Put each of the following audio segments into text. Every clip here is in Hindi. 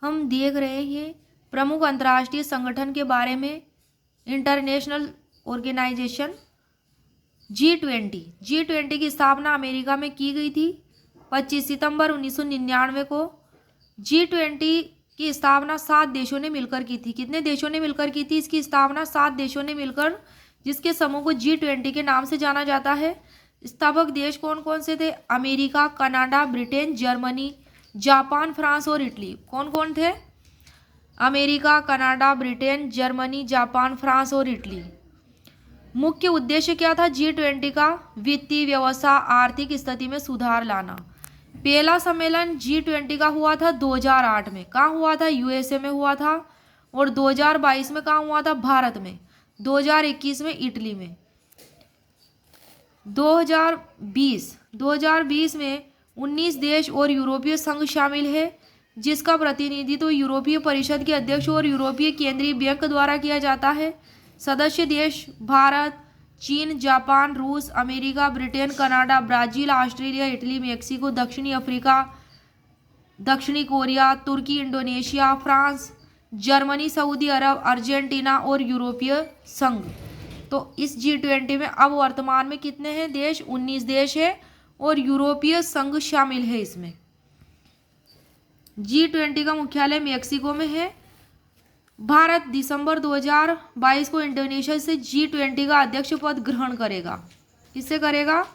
हम देख रहे हैं प्रमुख अंतर्राष्ट्रीय संगठन के बारे में। इंटरनेशनल ऑर्गेनाइजेशन G20 की स्थापना अमेरिका में की गई थी 25 सितंबर 1999 को। G20 की स्थापना 7 देशों ने मिलकर की थी। कितने देशों ने मिलकर की थी इसकी स्थापना? 7 देशों ने मिलकर, जिसके समूह को G20 के नाम से जाना जाता है। स्थापक देश कौन कौन से थे? America, Canada, Britain, Germany, Japan, France और इटली। कौन कौन थे? America, Canada, Britain, Germany, Japan, France और इटली। मुख्य उद्देश्य क्या था G20 का? वित्तीय व्यवस्था, आर्थिक स्थिति में सुधार लाना। पहला सम्मेलन G20 का हुआ था 2008 में। कहाँ हुआ था? USA में हुआ था। और 2022 में कहाँ हुआ था? भारत में। 2021 में इटली में। 2020 में 19 देश और यूरोपीय संघ शामिल है, जिसका प्रतिनिधित्व यूरोपीय परिषद के अध्यक्ष और यूरोपीय केंद्रीय बैंक द्वारा किया जाता है। सदस्य देश भारत, चीन, जापान, रूस, America, Britain, Canada, Brazil, Australia, Italy, Mexico, दक्षिणी अफ्रीका, दक्षिणी कोरिया, तुर्की, इंडोनेशिया, फ्रांस, जर्मनी, सऊदी अरब, अर्जेंटीना और यूरोपीय संघ। तो इस G20 में अब वर्तमान में कितने हैं देश? 19 देश है और यूरोपीय संघ शामिल है इसमें। G20 का मुख्यालय मेक्सिको में है। भारत दिसंबर 2022 को इंडोनेशिया से G20 का अध्यक्ष पद ग्रहण करेगा। किससे करेगा?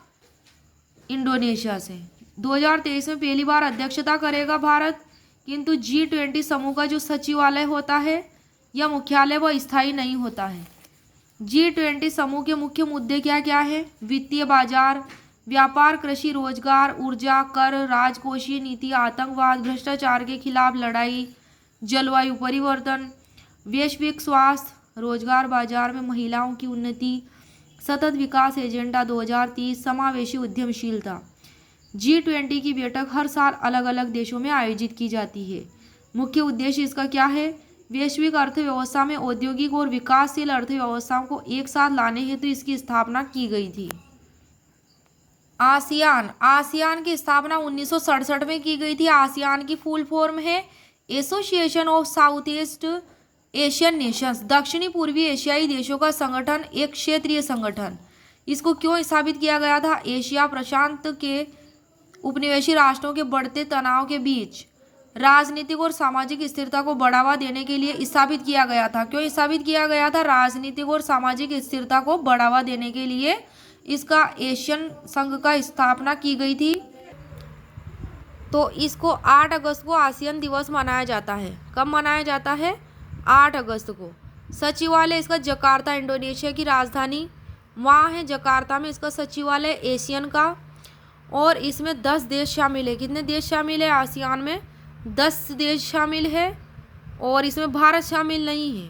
इंडोनेशिया से। 2023 में पहली बार अध्यक्षता करेगा भारत। किंतु G20 समूह का जो सचिवालय होता है या मुख्यालय वह स्थायी नहीं होता है। G20 समूह के मुख्य मुद्दे क्या क्या है? वित्तीय बाजार, व्यापार, कृषि, रोजगार, ऊर्जा, कर, राजकोषीय नीति, आतंकवाद, भ्रष्टाचार के खिलाफ लड़ाई, जलवायु परिवर्तन, वैश्विक स्वास्थ्य, रोजगार बाजार में महिलाओं की उन्नति, सतत विकास एजेंडा 2030, समावेशी उद्यमशीलता। G20 की बैठक हर साल अलग अलग देशों में आयोजित की जाती है। मुख्य उद्देश्य इसका क्या है? वैश्विक अर्थव्यवस्था में औद्योगिक और विकासशील अर्थव्यवस्थाओं को एक साथ लाने हेतु इसकी स्थापना की गई थी। आसियान की स्थापना 1967 में की गई थी। आसियान की फुल फॉर्म है association of south east Asian Nations. दक्षिणी पूर्वी एशियाई देशों का संगठन, एक क्षेत्रीय संगठन। इसको क्यों स्थापित किया गया था? एशिया प्रशांत के उपनिवेशी राष्ट्रों के बढ़ते तनाव के बीच राजनीतिक और सामाजिक स्थिरता को बढ़ावा देने के लिए स्थापित किया गया था। क्यों स्थापित किया गया था? राजनीतिक और सामाजिक स्थिरता को बढ़ावा देने के लिए इसका एशियन संघ का स्थापना की गई थी। तो इसको 8 अगस्त को आसियान दिवस मनाया जाता है। कब मनाया जाता है? 8 अगस्त को। सचिवालय इसका जकार्ता, इंडोनेशिया की राजधानी वहाँ है जकार्ता में इसका सचिवालय एशियन का। और इसमें 10 देश शामिल है। कितने देश शामिल है? आसियान में 10 देश शामिल है और इसमें भारत शामिल नहीं है।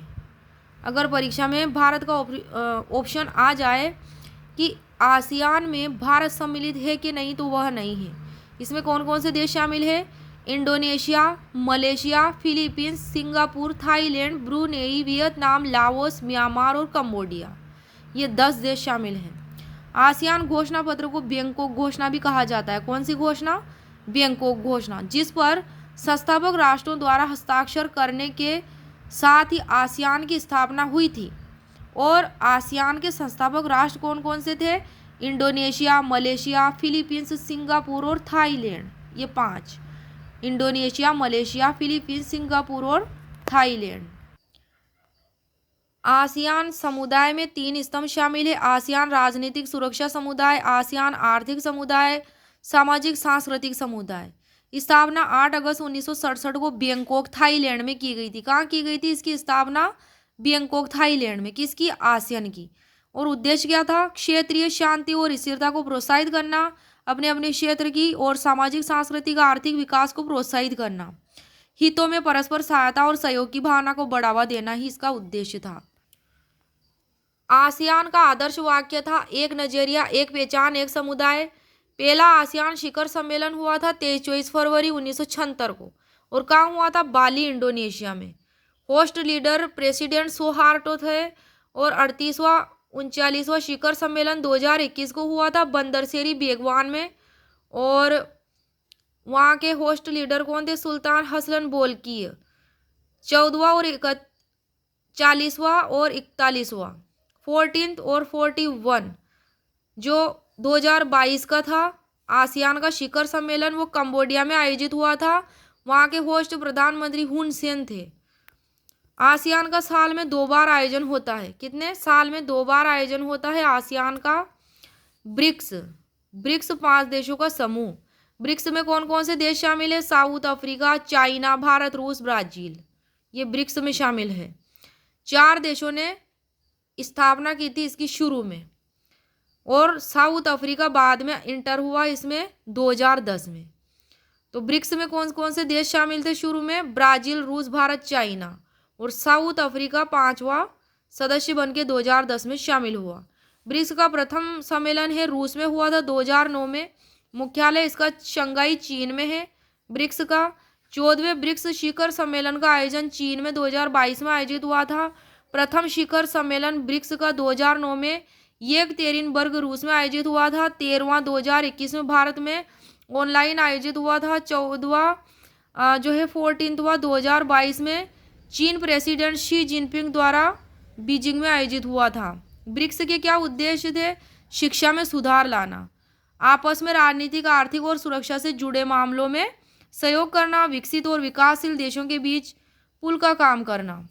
अगर परीक्षा में भारत का ऑप्शन आ जाए कि आसियान में भारत सम्मिलित है कि नहीं, तो वह नहीं है। इसमें कौन कौन से देश शामिल है? Indonesia, Malaysia, Philippines, Singapore, Thailand, Brunei, Vietnam, Laos, Myanmar और कंबोडिया। ये 10 देश शामिल हैं। आसियान घोषणा पत्र को बैंकॉक घोषणा भी कहा जाता है। कौन सी घोषणा? बैंकॉक घोषणा, जिस पर संस्थापक राष्ट्रों द्वारा हस्ताक्षर करने के साथ ही आसियान की स्थापना हुई थी। और आसियान के संस्थापक राष्ट्र कौन कौन से थे? इंडोनेशिया, मलेशिया, फिलीपींस, सिंगापुर और थाईलैंड। ये 5। इंडोनेशिया, मलेशिया, फिलीपींस, सिंगापुर और थाईलैंड। आसियान समुदाय में 3 स्तंभ शामिल है। आसियान राजनीतिक सुरक्षा समुदाय, आसियान आर्थिक समुदाय, सामाजिक सांस्कृतिक समुदाय। स्थापना 8 अगस्त 1967 को बैंकॉक थाईलैंड में की गई थी। कहाँ की गई थी इसकी स्थापना? बैंकॉक थाईलैंड में। किसकी? आसियान की। और उद्देश्य क्या था? क्षेत्रीय शांति और स्थिरता को प्रोत्साहित करना, अपने अपने क्षेत्र की और सामाजिक सांस्कृतिक आर्थिक विकास को प्रोत्साहित करना, हितों में परस्पर सहायता और सहयोग की भावना को बढ़ावा देना ही इसका उद्देश्य था। आसियान का आदर्श वाक्य था एक नजरिया, एक पहचान, एक समुदाय। पहला आसियान शिखर सम्मेलन हुआ था 23-24 फरवरी 1976 को। और कहाँ हुआ था? बाली, इंडोनेशिया में। होस्ट लीडर प्रेसिडेंट सुहार्टो थे। और 38वां 39वां शिखर सम्मेलन 2021 को हुआ था बंदरसेरी बेगवान में। और वहाँ के होस्ट लीडर कौन थे? सुल्तान हसन बोल्किए। 14वां और 40वां और 41वां, 14th और 41 जो 2022 का था आसियान का शिखर सम्मेलन, वो कंबोडिया में आयोजित हुआ था। वहाँ के होस्ट प्रधानमंत्री हुन सेन थे। आसियान का साल में 2 बार आयोजन होता है। कितने साल में 2 बार आयोजन होता है आसियान का? ब्रिक्स, ब्रिक्स 5 देशों का समूह। ब्रिक्स में कौन कौन से देश शामिल है? साउथ अफ्रीका, चाइना, भारत, रूस, ब्राजील, ये ब्रिक्स में शामिल है। 4 देशों ने स्थापना की थी इसकी शुरू में, और साउथ अफ्रीका बाद में इंटर हुआ इसमें 2010 में। तो ब्रिक्स में कौन कौन से देश शामिल थे शुरू में? ब्राजील, रूस, भारत, चाइना, और साउथ अफ्रीका 5वां सदस्य बन के 2010 में शामिल हुआ। ब्रिक्स का प्रथम सम्मेलन है रूस में हुआ था 2009 में। मुख्यालय इसका शंघाई चीन में है। ब्रिक्स का 14वें ब्रिक्स शिखर सम्मेलन का आयोजन चीन में 2022 में आयोजित हुआ था। प्रथम शिखर सम्मेलन ब्रिक्स का 2009 में येकतेरिनबर्ग रूस में आयोजित हुआ था। 13वां 2021 में भारत में ऑनलाइन आयोजित हुआ था। 14वां जो है 14वां 2022 में चीन प्रेसिडेंट शी जिनपिंग द्वारा बीजिंग में आयोजित हुआ था। ब्रिक्स के क्या उद्देश्य थे? शिक्षा में सुधार लाना, आपस में राजनीतिक, आर्थिक और सुरक्षा से जुड़े मामलों में सहयोग करना, विकसित और विकासशील देशों के बीच पुल का काम करना,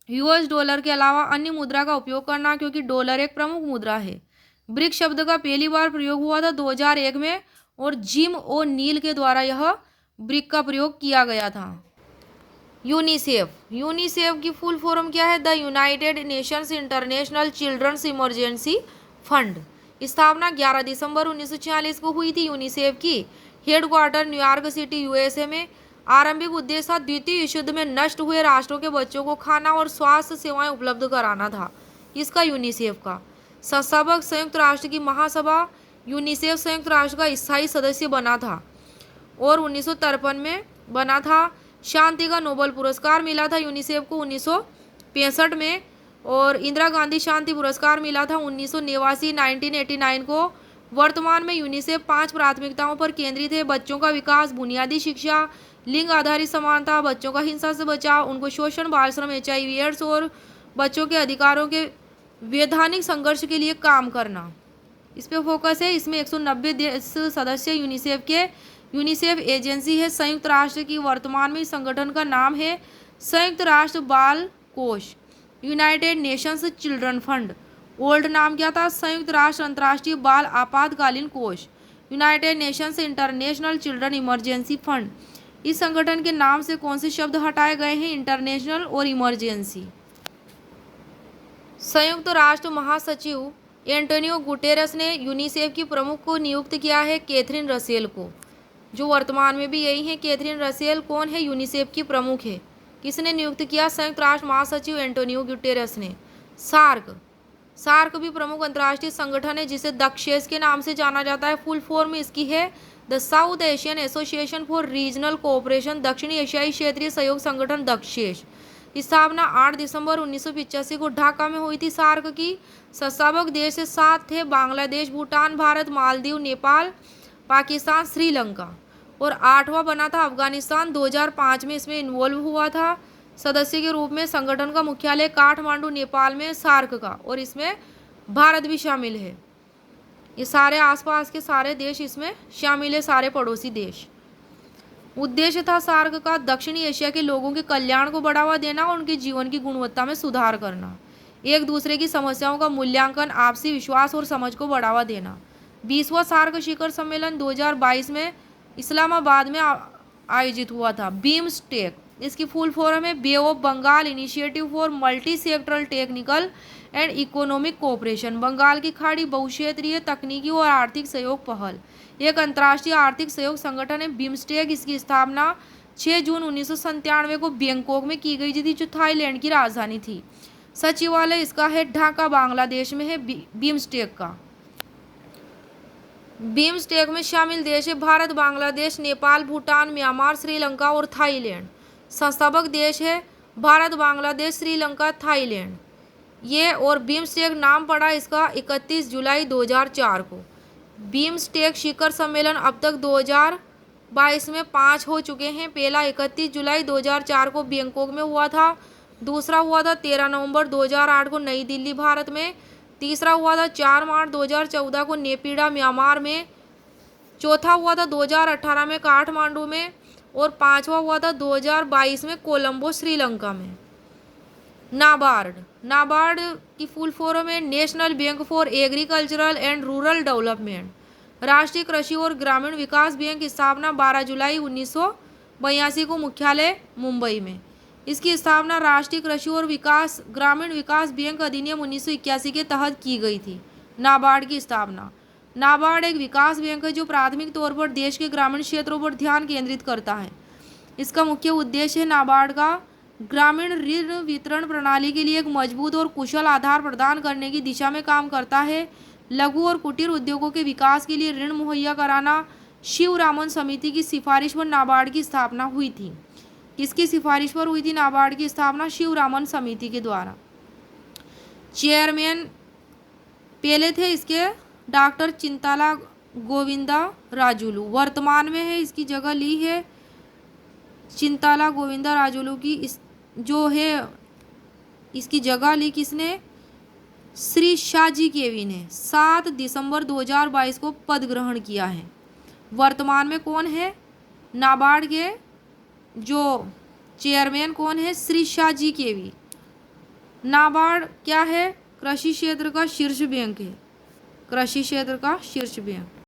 यूएस डॉलर के अलावा अन्य मुद्रा का उपयोग करना, क्योंकि डॉलर एक प्रमुख मुद्रा है। ब्रिक्स शब्द का पहली बार प्रयोग हुआ था 2001 में, और जिम ओ नील के द्वारा यह ब्रिक का प्रयोग किया गया था। यूनिसेफ, यूनिसेफ की फुल फॉर्म क्या है? The United Nations International Children's Emergency Fund. स्थापना 11 दिसंबर 1946 को हुई थी यूनिसेफ की। हेडक्वार्टर न्यूयॉर्क सिटी यूएसए में। आरंभिक उद्देश्य था द्वितीय विश्व युद्ध में नष्ट हुए राष्ट्रों के बच्चों को खाना और स्वास्थ्य सेवाएं उपलब्ध कराना था इसका यूनिसेफ का। संस्थापक संयुक्त राष्ट्र की महासभा। यूनिसेफ संयुक्त राष्ट्र का स्थायी सदस्य बना था और 1953 में बना था। शांति का नोबेल पुरस्कार मिला था यूनिसेफ को 1965 में, और इंदिरा गांधी शांति पुरस्कार मिला था 1989 को। वर्तमान में यूनिसेफ 5 प्राथमिकताओं पर केंद्रित है: बच्चों का विकास, बुनियादी शिक्षा, लिंग आधारित समानता, बच्चों का हिंसा से बचाव, उनको शोषण, बाल श्रम, HIV एड्स और बच्चों के अधिकारों के वैधानिक संघर्ष के लिए काम करना, इस पे फोकस है। इसमें 190 देश सदस्य यूनिसेफ के। यूनिसेफ एजेंसी है संयुक्त राष्ट्र की। वर्तमान में इस संगठन का नाम है संयुक्त राष्ट्र बाल कोष, United Nations children fund. Old नाम क्या था? संयुक्त राष्ट्र अंतर्राष्ट्रीय बाल आपातकालीन कोष, United Nations international children emergency fund. इस संगठन के नाम से कौन से शब्द हटाए गए हैं? इंटरनेशनल और इमरजेंसी। संयुक्त राष्ट्र महासचिव एंटोनियो गुटेरस ने यूनिसेफ की प्रमुख को नियुक्त किया है कैथरीन रसेल को, जो वर्तमान में भी यही है। कैथरीन रसेल कौन है? यूनिसेफ की प्रमुख है। किसने नियुक्त किया? संयुक्त राष्ट्र महासचिव एंटोनियो गुटेरस ने। सार्क, सार्क भी प्रमुख अंतर्राष्ट्रीय संगठन है जिसे दक्षेश के नाम से जाना जाता है। फुल फॉर्म इसकी है the south Asian association for regional cooperation, दक्षिणी एशियाई क्षेत्रीय सहयोग संगठन दक्षेश। स्थापना 8 दिसंबर 1985 को ढाका में हुई थी। सार्क की संस्थापक देश 7 थे: बांग्लादेश, भूटान, भारत, मालदीव, नेपाल, पाकिस्तान, श्रीलंका, और 8वां बना था अफगानिस्तान। 2005 में इसमें इन्वॉल्व हुआ था सदस्य के रूप में। संगठन का मुख्यालय काठमांडू नेपाल में सार्क का, और इसमें भारत भी शामिल है। ये सारे आसपास के सारे देश इसमें शामिल है, सारे पड़ोसी देश। उद्देश्य था सार्क का दक्षिणी एशिया के लोगों के कल्याण को बढ़ावा देना और उनके जीवन की गुणवत्ता में सुधार करना, एक दूसरे की समस्याओं का मूल्यांकन, आपसी विश्वास और समझ को बढ़ावा देना। 20वां सार्क शिखर सम्मेलन 2022 में इस्लामाबाद में आयोजित हुआ था। बीमस्टेक, इसकी फुल फॉर्म है bay of Bengal initiative for multi sectoral technical and economic cooperation. Bengal की खाड़ी बहुक्षेत्रीय तकनीकी और आर्थिक सहयोग पहल एक अंतर्राष्ट्रीय आर्थिक सहयोग संगठन है। बीमस्टेक, इसकी स्थापना 6 जून 1997 को बैंकॉक में की गई थी, जो थाईलैंड की राजधानी थी। सचिवालय इसका है ढाका, बांग्लादेश में है। बीमस्टेक का बीमस्टेक में शामिल देश है भारत, बांग्लादेश, नेपाल, भूटान, म्यांमार, श्रीलंका और थाईलैंड। संस्थापक देश है भारत, बांग्लादेश, श्रीलंका, थाईलैंड। ये और बीमस्टेक नाम पड़ा इसका 31 जुलाई 2004 को। बीमस्टेक शिखर सम्मेलन अब तक 2022 में 5 हो चुके हैं। पहला 31 जुलाई 2004 को बैंकॉक में हुआ था। दूसरा हुआ था 13 नवंबर 2008 को नई दिल्ली भारत में। तीसरा हुआ था 4 मार्च 2014 को नेपिडा म्यांमार में। चौथा हुआ था 2018 में काठमांडू में। और पांचवा हुआ था 2022 में कोलंबो श्रीलंका में। नाबार्ड, नाबार्ड की फुल फॉर्म है national bank for agricultural and rural development. राष्ट्रीय कृषि और ग्रामीण विकास बैंक की स्थापना 12 जुलाई 1982 को मुख्यालय मुंबई में। इसकी स्थापना राष्ट्रीय कृषि और विकास ग्रामीण विकास बैंक अधिनियम 1981 के तहत की गई थी। नाबार्ड की स्थापना। नाबार्ड एक विकास बैंक है जो प्राथमिक तौर पर देश के ग्रामीण क्षेत्रों पर ध्यान केंद्रित करता है। इसका मुख्य उद्देश्य है नाबार्ड का ग्रामीण ऋण वितरण प्रणाली के लिए एक मजबूत और कुशल आधार प्रदान करने की दिशा में काम करता है। लघु और कुटीर उद्योगों के विकास के लिए ऋण मुहैया कराना। शिवरामन समिति की सिफारिश पर नाबार्ड की स्थापना हुई थी। किसकी सिफारिश पर हुई थी नाबार्ड की स्थापना? शिवरामन समिति के द्वारा। चेयरमैन पहले थे इसके डॉक्टर चिंताला गोविंदा राजुलू। वर्तमान में है इसकी जगह ली है चिंताला गोविंदा राजुलू की। इस जो है इसकी जगह ली किसने? श्री शाहजी केवी ने 7 दिसंबर 2022 को पद ग्रहण किया है। वर्तमान में कौन है नाबार्ड के जो चेयरमैन कौन है? श्री शाहजी केवी। नाबार्ड क्या है? कृषि क्षेत्र का शीर्ष बैंक है। कृषि क्षेत्र का शीर्ष बैंक।